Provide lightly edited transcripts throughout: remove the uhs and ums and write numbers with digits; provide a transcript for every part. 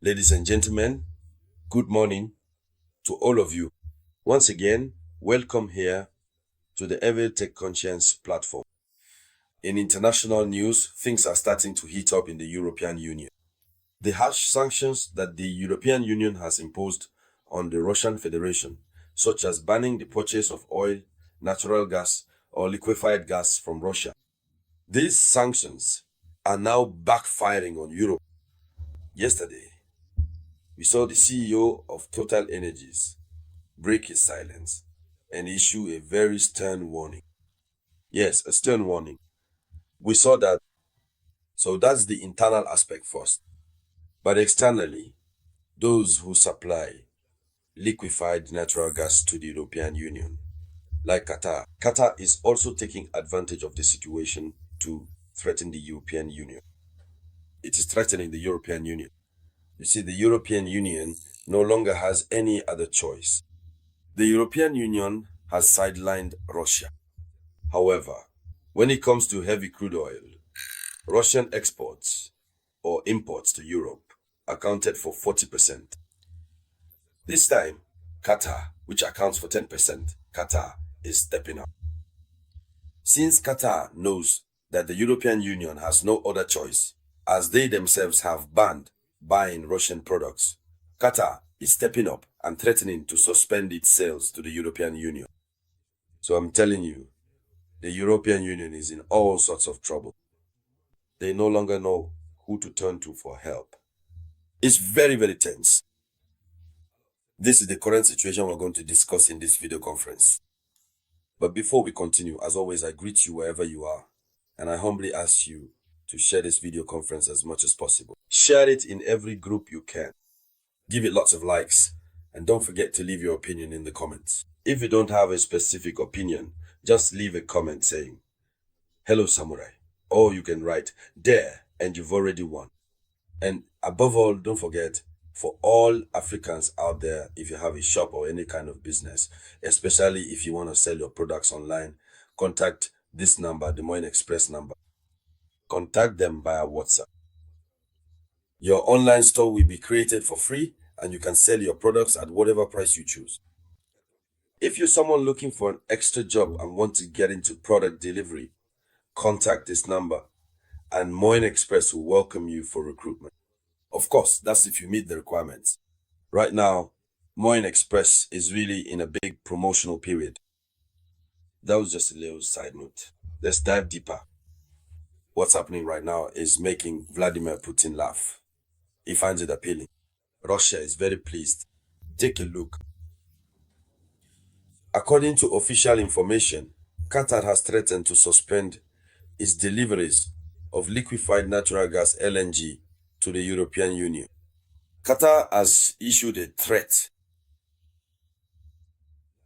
Ladies and gentlemen, good morning to all of you. Once again, welcome here to the Ever Tech Conscience platform. In international news, things are starting to heat up in the European Union. The harsh sanctions that the European Union has imposed on the Russian Federation, such as banning the purchase of oil, natural gas, or liquefied gas from Russia. These sanctions are now backfiring on Europe. Yesterday, we saw the CEO of Total Energies break his silence and issue a very stern warning. Yes, a stern warning. We saw that. So that's the internal aspect first. But externally, those who supply liquefied natural gas to the European Union, like Qatar. Qatar is also taking advantage of the situation to threaten the European Union. It is threatening the European Union. You see, the European Union no longer has any other choice. The European Union has sidelined Russia. However, when it comes to heavy crude oil, Russian exports or imports to Europe accounted for 40%. This time, Qatar, which accounts for 10%, Qatar is stepping up. Since Qatar knows that the European Union has no other choice, as they themselves have banned buying Russian products, Qatar is stepping up and threatening to suspend its sales to the European Union. So I'm telling you, the European Union is in all sorts of trouble. They no longer know who to turn to for help. It's very, very tense. This is the current situation we're going to discuss in this video conference. But before we continue, as always, I greet you wherever you are, and I humbly ask you to share this video conference as much as possible. Share it in every group you can. Give it lots of likes, and don't forget to leave your opinion in the comments. If you don't have a specific opinion, just leave a comment saying, "Hello Samurai," or you can write, "There," and you've already won. And above all, don't forget, for all Africans out there, if you have a shop or any kind of business, especially if you want to sell your products online, contact this number, the Moin Express number. Contact them via WhatsApp. Your online store will be created for free, and you can sell your products at whatever price you choose. If you're someone looking for an extra job and want to get into product delivery, contact this number, and Moin Express will welcome you for recruitment. Of course, that's if you meet the requirements. Right now, Moin Express is really in a big promotional period. That was just a little side note. Let's dive deeper. What's happening right now is making Vladimir Putin laugh. He finds it appealing. Russia is very pleased. Take a look. According to official information, Qatar has threatened to suspend its deliveries of liquefied natural gas LNG to the European Union. Qatar has issued a threat.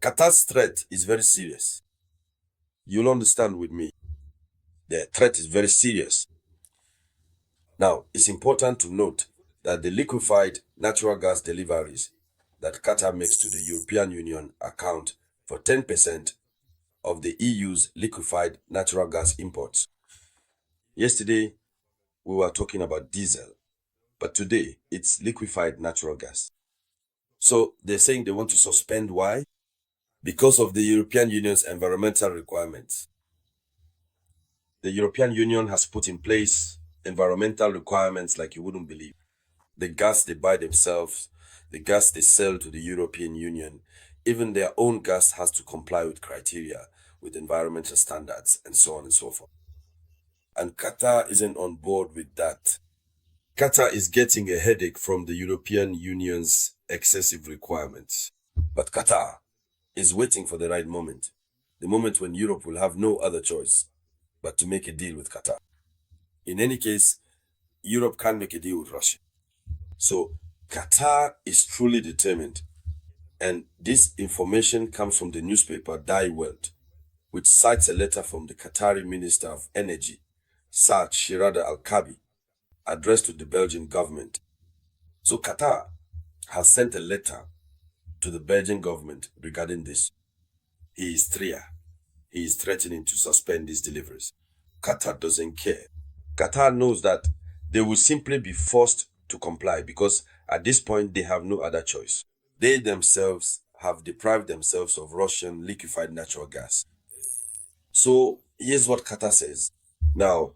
Qatar's threat is very serious. You'll understand with me. The threat is very serious. Now, it's important to note that the liquefied natural gas deliveries that Qatar makes to the European Union account for 10% of the EU's liquefied natural gas imports. Yesterday, we were talking about diesel, but today it's liquefied natural gas. So they're saying they want to suspend. Why? Because of the European Union's environmental requirements. The European Union has put in place environmental requirements like you wouldn't believe. The gas they buy themselves, the gas they sell to the European Union, even their own gas has to comply with criteria, with environmental standards, and so on and so forth. And Qatar isn't on board with that. Qatar is getting a headache from the European Union's excessive requirements. But Qatar is waiting for the right moment, the moment when Europe will have no other choice but to make a deal with Qatar. In any case, Europe can't make a deal with Russia. So Qatar is truly determined. And this information comes from the newspaper Die Welt, which cites a letter from the Qatari Minister of Energy, Saad Shirada Al-Kabi, addressed to the Belgian government. So Qatar has sent a letter to the Belgian government regarding this. He is threatening to suspend these deliveries. Qatar doesn't care. Qatar knows that they will simply be forced to comply because at this point they have no other choice. They themselves have deprived themselves of Russian liquefied natural gas. So here's what Qatar says. Now,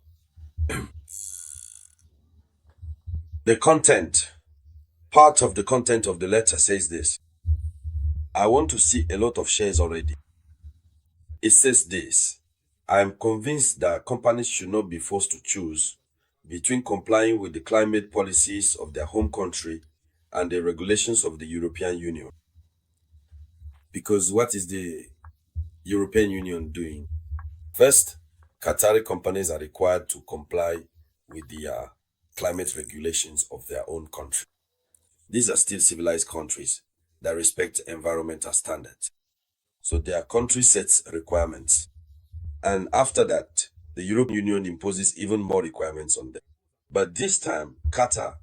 part of the content of the letter says this. I want to see a lot of shares already. It says this. I am convinced that companies should not be forced to choose between complying with the climate policies of their home country and the regulations of the European Union. Because what is the European Union doing? First, Qatari companies are required to comply with the climate regulations of their own country. These are still civilized countries that respect environmental standards. So their country sets requirements. And after that, the European Union imposes even more requirements on them. But this time, Qatar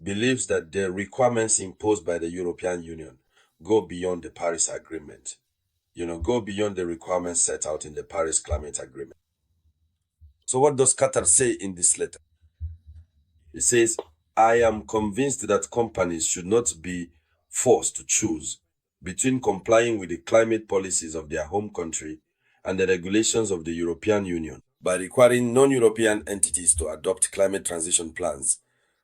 believes that the requirements imposed by the European Union go beyond the Paris Agreement. Go beyond the requirements set out in the Paris Climate Agreement. So what does Qatar say in this letter? It says, I am convinced that companies should not be forced to choose between complying with the climate policies of their home country and the regulations of the European Union by requiring non-European entities to adopt climate transition plans,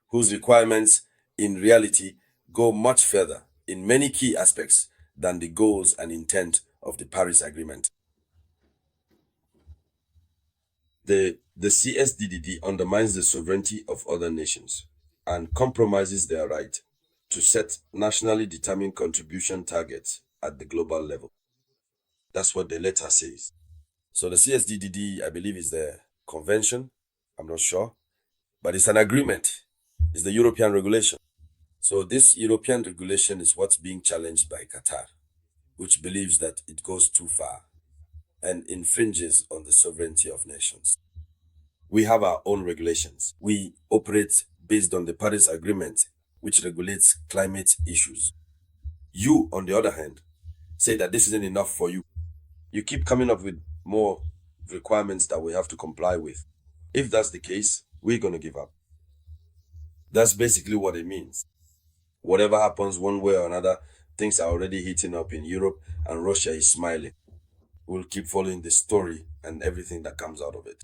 whose requirements in reality go much further in many key aspects than the goals and intent of the Paris Agreement. The CSDDD undermines the sovereignty of other nations and compromises their right to set nationally determined contribution targets at the global level. That's what the letter says. So the CSDDD, I believe, is the convention. I'm not sure. But it's an agreement. It's the European regulation. So this European regulation is what's being challenged by Qatar, which believes that it goes too far and infringes on the sovereignty of nations. We have our own regulations. We operate based on the Paris Agreement, which regulates climate issues. You, on the other hand, say that this isn't enough for you. You keep coming up with more requirements that we have to comply with. If that's the case, we're going to give up. That's basically what it means. Whatever happens one way or another, things are already heating up in Europe and Russia is smiling. We'll keep following the story and everything that comes out of it.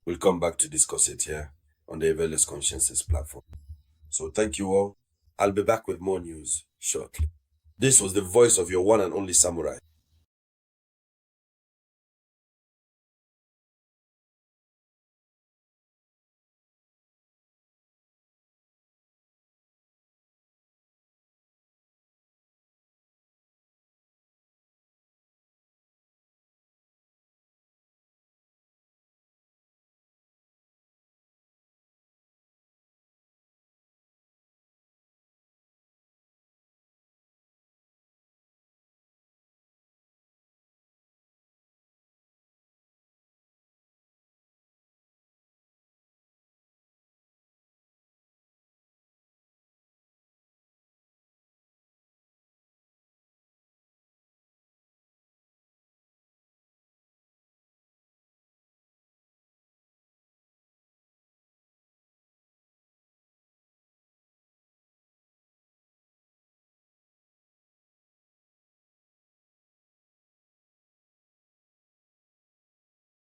We'll come back to discuss it here on the Awareness Consciences platform. So thank you all. I'll be back with more news shortly. This was the voice of your one and only samurai.